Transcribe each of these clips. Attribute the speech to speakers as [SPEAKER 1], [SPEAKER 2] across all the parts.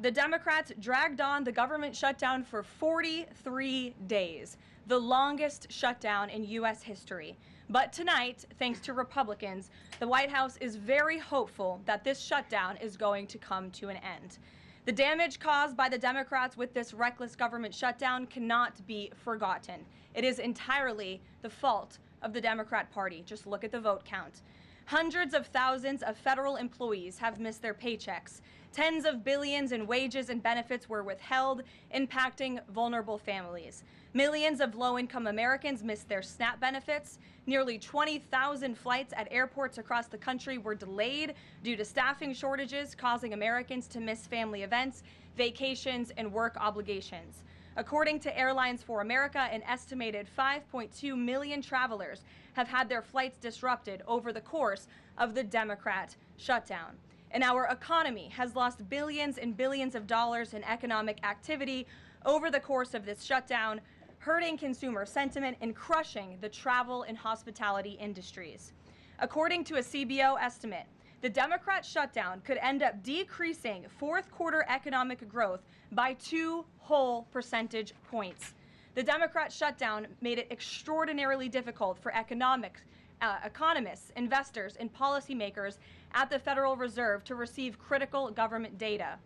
[SPEAKER 1] The Democrats dragged on the government shutdown for 43 days, the longest shutdown in U.S. history. But tonight, thanks to Republicans, the White House is very hopeful that this shutdown is going to come to an end. The damage caused by the Democrats with this reckless government shutdown cannot be forgotten. It is entirely the fault of the Democrat Party. Just look at the vote count. Hundreds of thousands of federal employees have missed their paychecks. Tens of billions in wages and benefits were withheld, impacting vulnerable families. Millions of low-income Americans missed their SNAP benefits. Nearly 20,000 flights at airports across the country were delayed due to staffing shortages, causing Americans to miss family events, vacations, and work obligations. According to Airlines for America, an estimated 5.2 million travelers have had their flights disrupted over the course of the Democrat shutdown. And our economy has lost billions and billions of dollars in economic activity over the course of this shutdown, hurting consumer sentiment and crushing the travel and hospitality industries. According to a CBO estimate, the Democrat shutdown could end up decreasing fourth quarter economic growth by 2 whole percentage points. The Democrat shutdown made it extraordinarily difficult for economists, investors, and policymakers at the Federal Reserve to receive critical government data.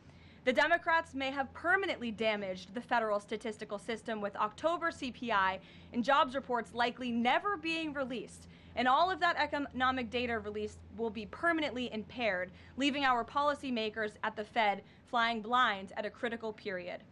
[SPEAKER 1] The Democrats may have permanently damaged the federal statistical system, with October CPI and jobs reports likely never being released. And all of that economic data released will be permanently impaired, leaving our policymakers at the Fed flying blind at a critical period.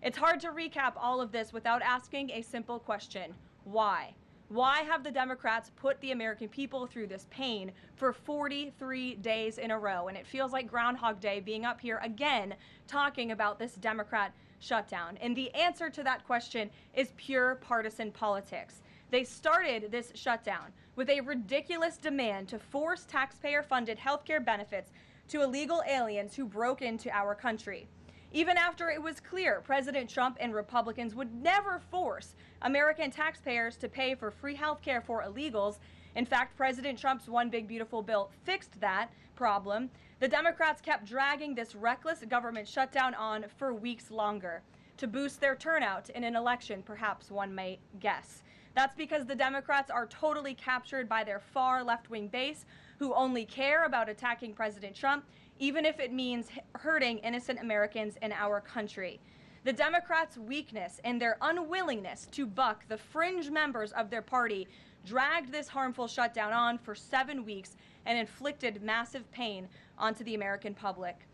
[SPEAKER 1] It's hard to recap all of this without asking a simple question: why? Why have the Democrats put the American people through this pain for 43 days in a row? And it feels like Groundhog Day being up here again talking about this Democrat shutdown. And the answer to that question is pure partisan politics. They started this shutdown with a ridiculous demand to force taxpayer-funded healthcare benefits to illegal aliens who broke into our country. Even after it was clear President Trump and Republicans would never force American taxpayers to pay for free health care for illegals. In fact, President Trump's One Big Beautiful Bill fixed that problem. The Democrats kept dragging this reckless government shutdown on for weeks longer to boost their turnout in an election, perhaps one might guess. That's because the Democrats are totally captured by their far left-wing base, who only care about attacking President Trump, even if it means hurting innocent Americans in our country. The Democrats' weakness and their unwillingness to buck the fringe members of their party dragged this harmful shutdown on for 7 weeks and inflicted massive pain onto the American public.